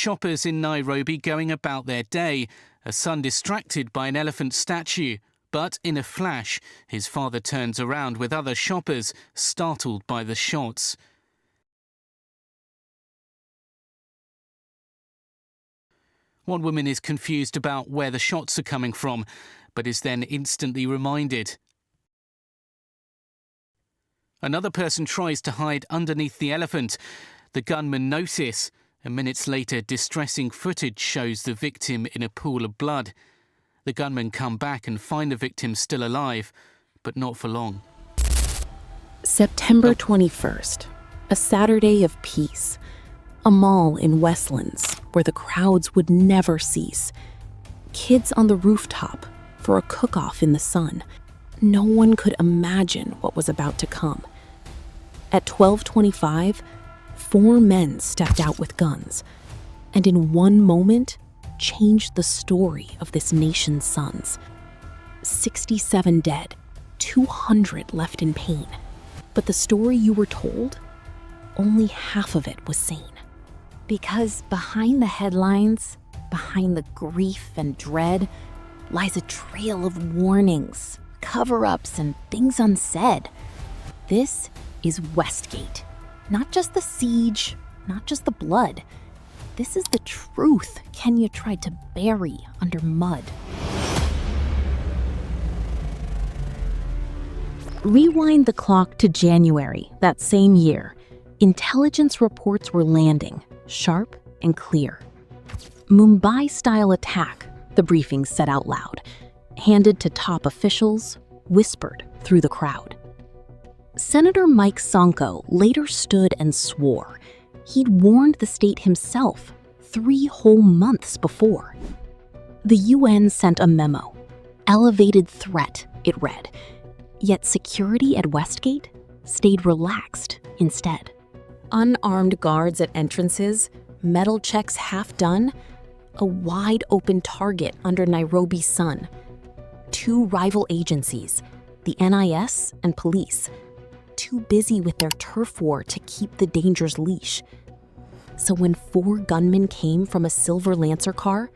shoppers in Nairobi going about their day, a son distracted by an elephant statue. But in a flash, his father turns around with other shoppers, startled by the shots. One woman is confused about where the shots are coming from, but is then instantly reminded. Another person tries to hide underneath the elephant. The gunmen notice, and minutes later, distressing footage shows the victim in a pool of blood. The gunmen come back and find the victim still alive, but not for long. September 21st, a Saturday of peace. A mall in Westlands where the crowds would never cease. Kids on the rooftop for a cook-off in the sun. No one could imagine what was about to come. At 12:25, 4 men stepped out with guns, and in one moment, changed the story of this nation's sons. 67 dead, 200 left in pain. But the story you were told, only half of it was sane. Because behind the headlines, behind the grief and dread, lies a trail of warnings, cover-ups, and things unsaid. This is Westgate. Not just the siege, not just the blood. This is the truth Kenya tried to bury under mud. Rewind the clock to January that same year. Intelligence reports were landing, sharp and clear. Mumbai-style attack, the briefing said out loud, handed to top officials, whispered through the crowd. Senator Mike Sonko later stood and swore. He'd warned the state himself 3 whole months before. The UN sent a memo. Elevated threat, it read. Yet security at Westgate stayed relaxed instead. Unarmed guards at entrances, metal checks half done, a wide open target under Nairobi's sun. 2 rival agencies, the NIS and police, too busy with their turf war to keep the danger's leash. So when 4 gunmen came from a silver Lancer car,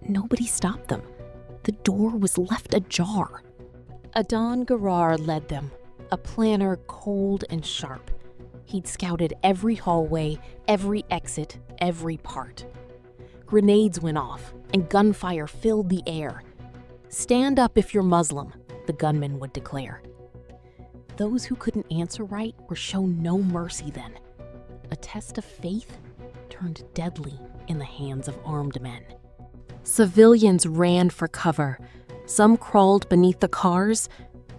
nobody stopped them. The door was left ajar. Adan Garar led them, a planner cold and sharp. He'd scouted every hallway, every exit, every part. Grenades went off, and gunfire filled the air. "Stand up if you're Muslim," the gunman would declare. Those who couldn't answer right were shown no mercy then. A test of faith turned deadly in the hands of armed men. Civilians ran for cover. Some crawled beneath the cars,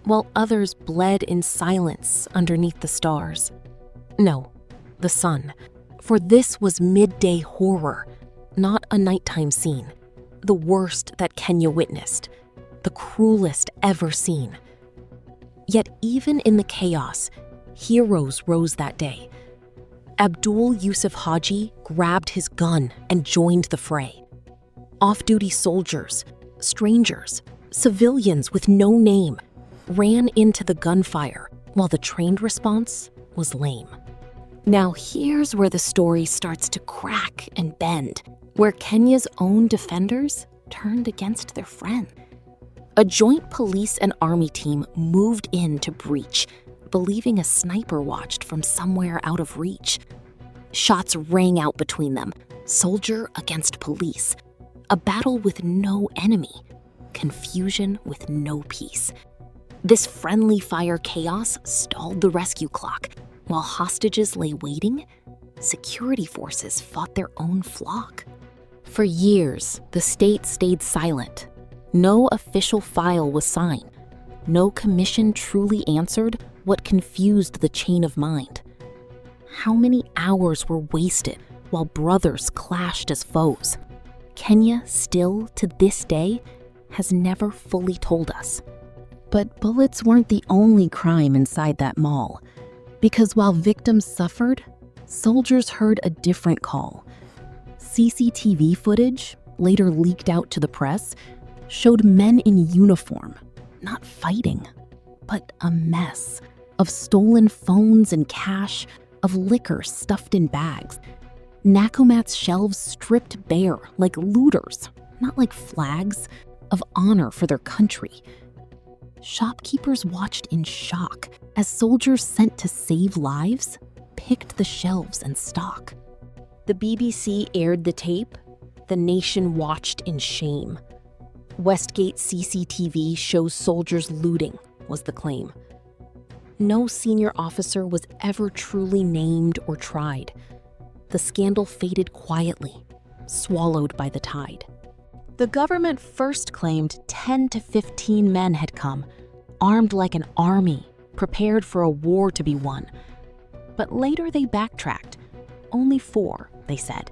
while others bled in silence underneath the stars. No, the sun. For this was midday horror, not a nighttime scene. The worst that Kenya witnessed, the cruelest ever seen. Yet even in the chaos, heroes rose that day. Abdul Yusuf Haji grabbed his gun and joined the fray. Off-duty soldiers, strangers, civilians with no name ran into the gunfire while the trained response was lame. Now here's where the story starts to crack and bend, where Kenya's own defenders turned against their friend. A joint police and army team moved in to breach, believing a sniper watched from somewhere out of reach. Shots rang out between them, soldier against police. A battle with no enemy, confusion with no peace. This friendly fire chaos stalled the rescue clock. While hostages lay waiting, security forces fought their own flock. For years, the state stayed silent. No official file was signed. No commission truly answered what confused the chain of mind. How many hours were wasted while brothers clashed as foes? Kenya still, to this day, has never fully told us. But bullets weren't the only crime inside that mall. Because while victims suffered, soldiers heard a different call. CCTV footage, later leaked out to the press, showed men in uniform, not fighting, but a mess of stolen phones and cash, of liquor stuffed in bags. Nakumat's shelves stripped bare like looters, not like flags of honor for their country. Shopkeepers watched in shock as soldiers sent to save lives picked the shelves and stock. The BBC aired the tape. The nation watched in shame. Westgate CCTV shows soldiers looting, was the claim. No senior officer was ever truly named or tried. The scandal faded quietly, swallowed by the tide. The government first claimed 10 to 15 men had come, armed like an army, prepared for a war to be won. But later they backtracked. Only 4, they said.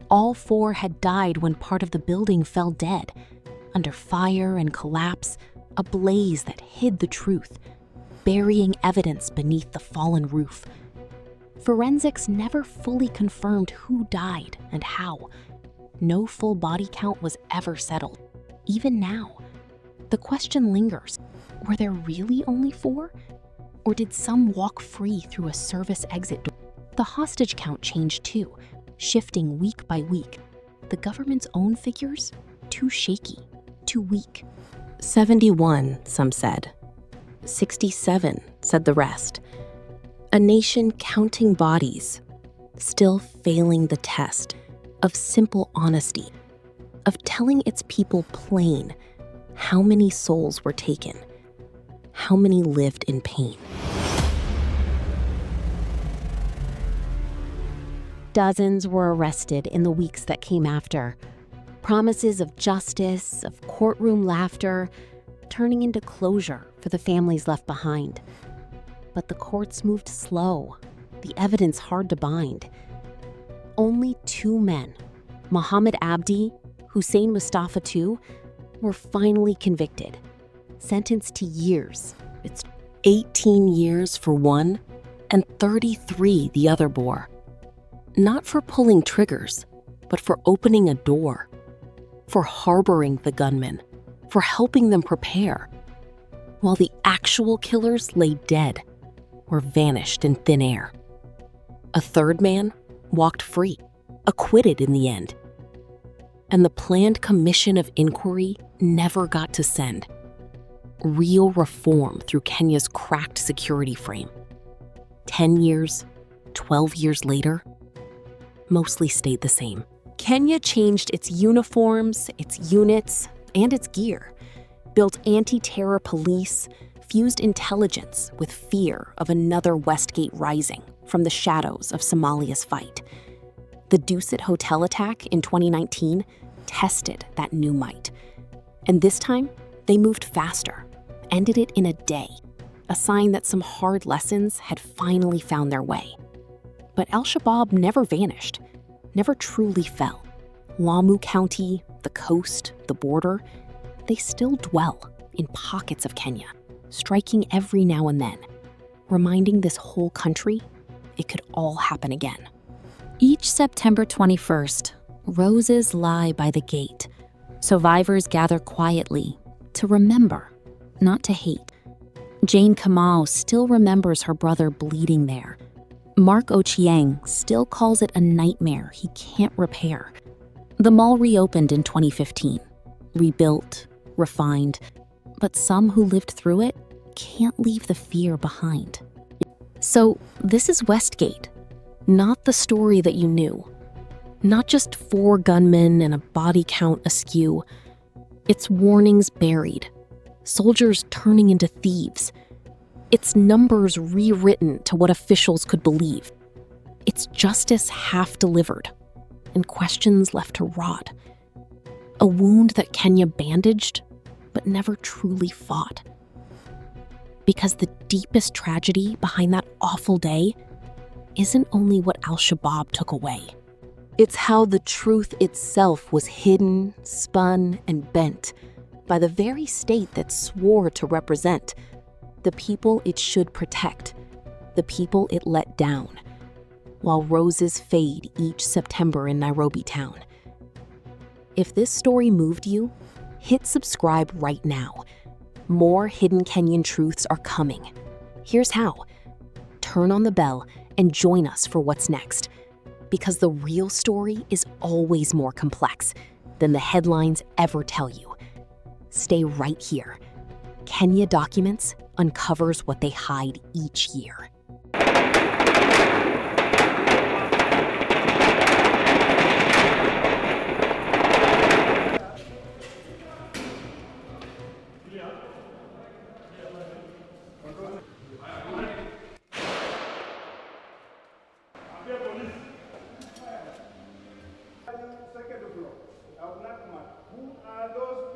All 4 had died when part of the building fell dead, under fire and collapse, a blaze that hid the truth, burying evidence beneath the fallen roof. Forensics never fully confirmed who died and how. No full body count was ever settled. Even now, the question lingers, were there really only 4? Or did some walk free through a service exit door? The hostage count changed too, shifting week by week. The government's own figures? Too shaky, too weak. 71, some said. 67, said the rest. A nation counting bodies, still failing the test of simple honesty, of telling its people plain how many souls were taken, how many lived in pain. Dozens were arrested in the weeks that came after. Promises of justice, of courtroom laughter, turning into closure for the families left behind. But the courts moved slow, the evidence hard to bind. Only 2 men, Muhammad Abdi, Hussein Mustafa too, were finally convicted, sentenced to years. It's 18 years for one and 33 the other bore. Not for pulling triggers, but for opening a door, for harboring the gunmen, for helping them prepare, while the actual killers lay dead or vanished in thin air. A third man walked free, acquitted in the end. And the planned commission of inquiry never got to send. Real reform through Kenya's cracked security frame. 10 years, 12 years later, mostly stayed the same. Kenya changed its uniforms, its units, and its gear, built anti-terror police, fused intelligence with fear of another Westgate rising from the shadows of Somalia's fight. The Dusit hotel attack in 2019 tested that new might. And this time, they moved faster, ended it in a day, a sign that some hard lessons had finally found their way. But Al-Shabaab never vanished, never truly fell. Lamu County, the coast, the border, they still dwell in pockets of Kenya, striking every now and then, reminding this whole country it could all happen again. Each September 21st, roses lie by the gate. Survivors gather quietly to remember, not to hate. Jane Kamau still remembers her brother bleeding there. Mark Ochieng still calls it a nightmare he can't repair. The mall reopened in 2015, rebuilt, refined, but some who lived through it can't leave the fear behind. So this is Westgate, not the story that you knew. Not just 4 gunmen and a body count askew. It's warnings buried, soldiers turning into thieves. It's numbers rewritten to what officials could believe. It's justice half delivered and questions left to rot. A wound that Kenya bandaged but never truly fought. Because the deepest tragedy behind that awful day isn't only what Al-Shabaab took away. It's how the truth itself was hidden, spun, and bent by the very state that swore to represent the people it should protect, the people it let down, while roses fade each September in Nairobi town. If this story moved you, hit subscribe right now. More hidden Kenyan truths are coming. Here's how. Turn on the bell and join us for what's next. Because the real story is always more complex than the headlines ever tell you. Stay right here. Kenya Documents uncovers what they hide each year. Second floor. Who are those